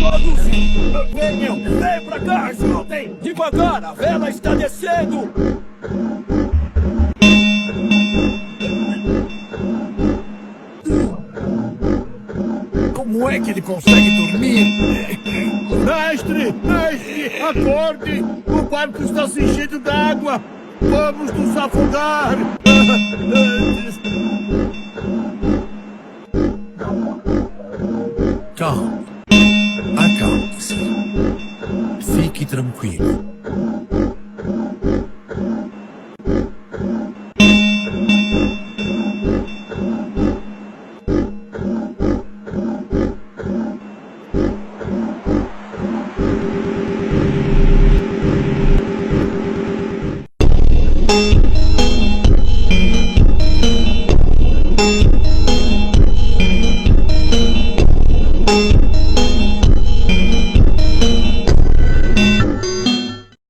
Todos venham! Vem pra cá, ajudem! Devagar, a vela está descendo! Como é que ele consegue dormir? Mestre! Mestre! Acorde! O barco está se enchendo d'água! Vamos nos afogar! Calma. Acalme-se. Fique tranquilo.